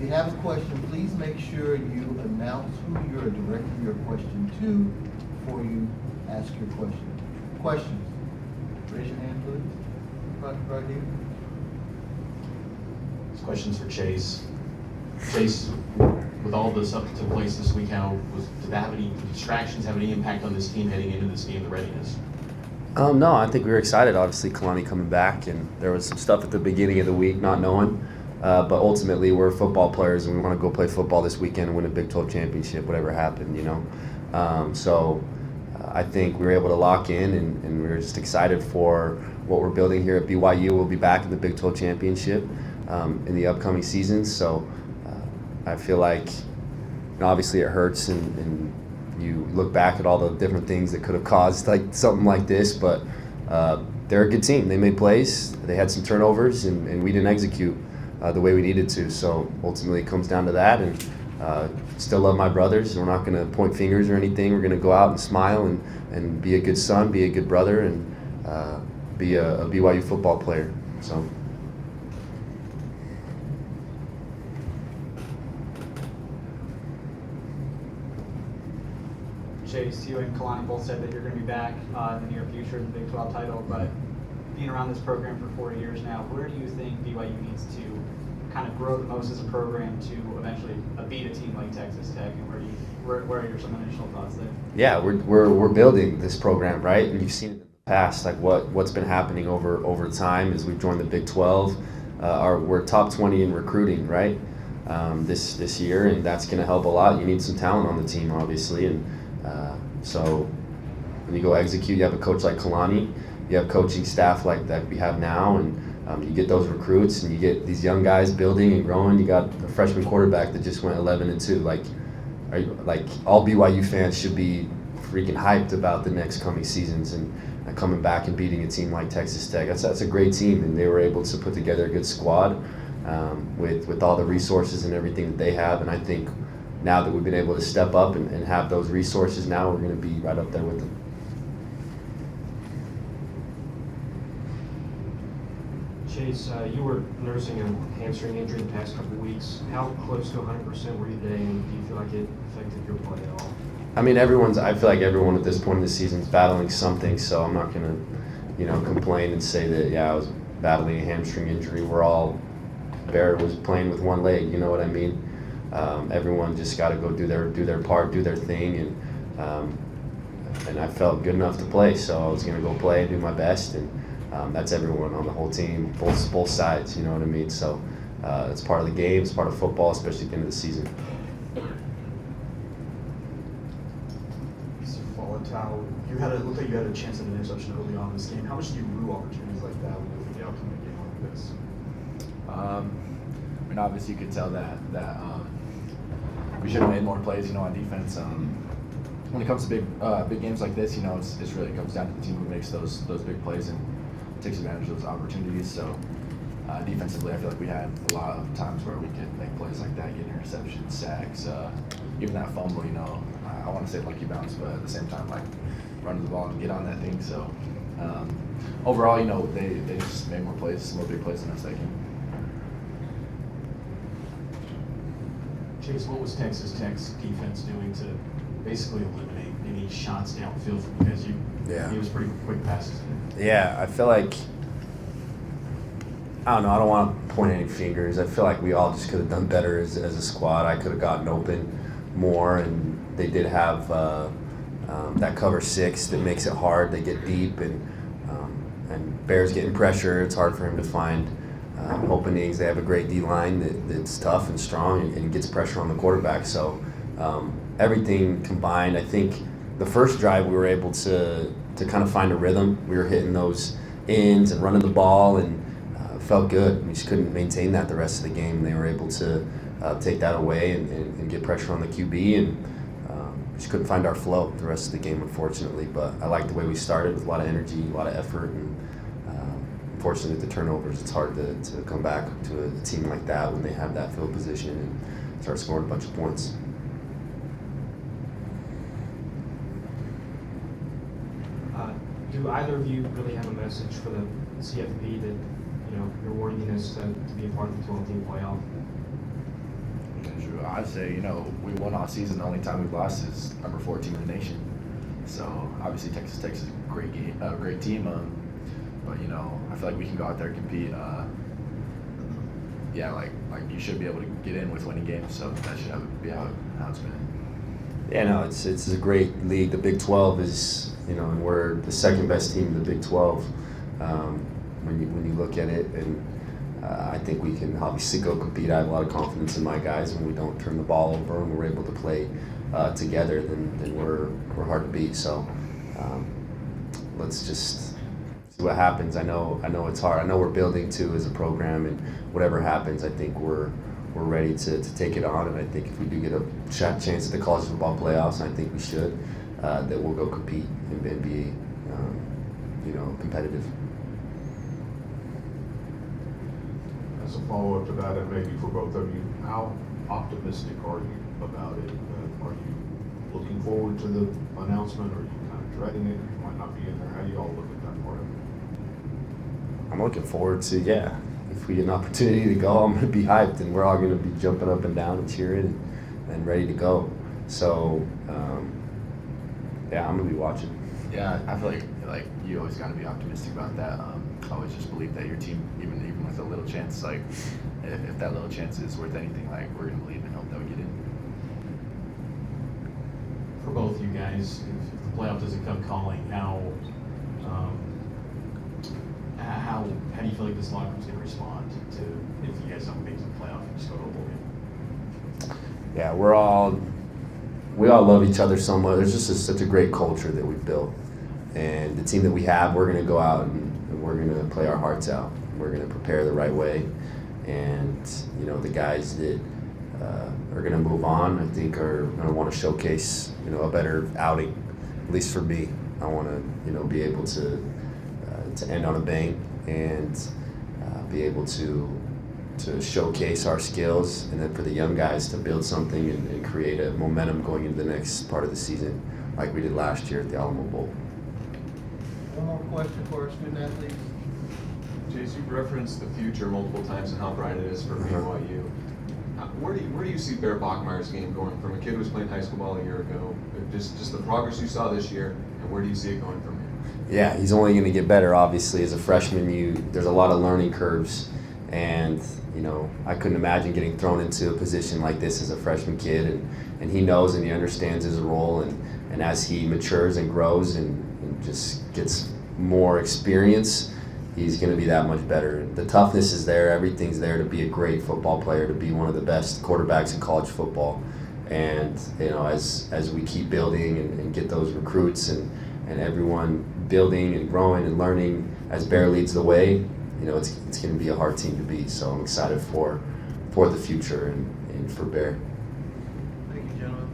If you have a question, please make sure you announce who you're directing your question to before you ask your question. Questions? Raise your hand, please. Right here. This question's for Chase. Chase, with all this up to place this week, did that have any distractions, have any impact on this team heading into this game, the readiness? No, I think we were excited. Obviously, Kalani coming back, and there was some stuff at the beginning of the week, not knowing. But ultimately, we're football players, and we want to go play football this weekend and win a Big 12 championship, whatever happened, you know. So I think we were able to lock in, and we were just excited for what we're building here at BYU. We'll be back in the Big 12 championship in the upcoming season. So I feel like, you know, obviously it hurts, and you look back at all the different things that could have caused like something like this, but they're a good team. They made plays, they had some turnovers, and we didn't execute the way we needed to. So ultimately it comes down to that, and still love my brothers. We're not going to point fingers or anything. We're going to go out and smile and be a good son, be a good brother, and be a BYU football player. So. Chase, you and Kalani both said that you're going to be back in the near future in the Big 12 title, but being around this program for 4 years now, where do you think BYU needs to kind of grow the most as a program to eventually beat a team like Texas Tech, and where are your some initial thoughts there? Yeah, we're building this program, right? And you've seen it in the past, like what's been happening over time as we've joined the Big 12. We're top 20 in recruiting, right? This year, and that's going to help a lot. You need some talent on the team, obviously, and so when you go execute, you have a coach like Kalani, you have coaching staff like that we have now, and you get those recruits, and you get these young guys building and growing. You got a freshman quarterback that just went 11-2. Like all BYU fans should be freaking hyped about the next coming seasons and coming back and beating a team like Texas Tech. That's a great team, and they were able to put together a good squad with all the resources and everything that they have. And I think now that we've been able to step up and have those resources, now we're going to be right up there with them. Chase, you were nursing a hamstring injury the past couple of weeks. How close to 100% were you today, and do you feel like it affected your play at all? I mean, I feel like everyone at this point in the season is battling something, so I'm not going to, complain and say that, I was battling a hamstring injury. Barrett was playing with one leg, you know what I mean? Everyone just got to go do their part, do their thing, and I felt good enough to play, so I was going to go play and do my best, and that's everyone on the whole team, both sides, you know what I mean? So it's part of the game, it's part of football, especially at the end of the season. Faletau, it looked like you had a chance at an interception early on in this game. How much do you rue opportunities like that when you look at the outcome of a game like this? I mean, obviously you could tell that we should have made more plays, on defense. When it comes to big games like this, it really comes down to the team who makes those big plays and takes advantage of those opportunities. So defensively, I feel like we had a lot of times where we could make plays like that, get interceptions, sacks, even that fumble. I want to say lucky bounce, but at the same time, like running the ball and get on that thing. So overall, they just made more plays, some more big plays than us that game. Chase, what was Texas Tech's defense doing to basically eliminate any shots downfield from you guys? It was pretty quick passes. Yeah, I feel like, I don't know, I don't want to point any fingers. I feel like we all just could have done better as a squad. I could have gotten open more, and they did have that cover 6 that makes it hard. They get deep, and Bear's getting pressure. It's hard for him to find openings. They have a great D-line that's tough and strong and gets pressure on the quarterback. So everything combined, I think the first drive we were able to kind of find a rhythm. We were hitting those ends and running the ball, and felt good. We just couldn't maintain that the rest of the game. They were able to take that away and get pressure on the QB, and just couldn't find our flow the rest of the game, unfortunately. But I like the way we started with a lot of energy, a lot of effort, and unfortunately with the turnovers, it's hard to come back to a team like that when they have that field position and start scoring a bunch of points. Do either of you really have a message for the CFP that, your worthiness to be a part of the 12-team playoff? I'd say, we won all season. The only time we've lost is number 14 in the nation. So obviously Texas Tech's a great team. But I feel like we can go out there and compete. Like you should be able to get in with winning games. So that should be how it's been. Yeah, no, it's a great league. The Big 12 is, and we're the second best team in the Big 12 when you look at it. And I think we can obviously go compete. I have a lot of confidence in my guys. When we don't turn the ball over and we're able to play together, then we're hard to beat. So let's just see what happens. I know it's hard. I know we're building too as a program, and whatever happens, I think we're ready to take it on. And I think if we do get a chance at the college football playoffs, and I think we should, that we'll go compete and be competitive. As a follow-up to that, and maybe for both of you, how optimistic are you about it? Are you looking forward to the announcement, or are you kind of dreading it? You might not be in there. How do you all look at that part of it? I'm looking forward to, if we get an opportunity to go, I'm going to be hyped, and we're all going to be jumping up and down and cheering and ready to go. So, I'm going to be watching. Yeah, I feel like you always got to be optimistic about that. I always just believe that your team, even with a little chance, if that little chance is worth anything, we're going to believe and hope that we get in. For both you guys, if the playoff doesn't come calling, how do you feel like this locker room's going to respond to if you guys don't make the playoff and just go to a bowl game? Yeah, we all love each other so much. There's just such a great culture that we've built. And the team that we have, we're going to go out and we're going to play our hearts out. We're going to prepare the right way. And, the guys that are going to move on, I think, are going to want to showcase, a better outing, at least for me. I want to, be able to end on a bang and be able to showcase our skills, and then for the young guys to build something and create a momentum going into the next part of the season like we did last year at the Alamo Bowl. One more question for our student athletes. Chase, you've referenced the future multiple times and how bright it is for BYU. Where do you see Bear Bachmeier's game going from a kid who was playing high school ball a year ago? Just the progress you saw this year, and where do you see it going from here? Yeah, he's only going to get better. Obviously, as a freshman, there's a lot of learning curves, and I couldn't imagine getting thrown into a position like this as a freshman kid, and he knows and he understands his role, and as he matures and grows and just gets more experience, he's going to be that much better. The toughness is there. Everything's there to be a great football player, to be one of the best quarterbacks in college football. And as we keep building and get those recruits and everyone building and growing and learning as Bear leads the way, it's going to be a hard team to beat. So I'm excited for the future and for Bear. Thank you, gentlemen.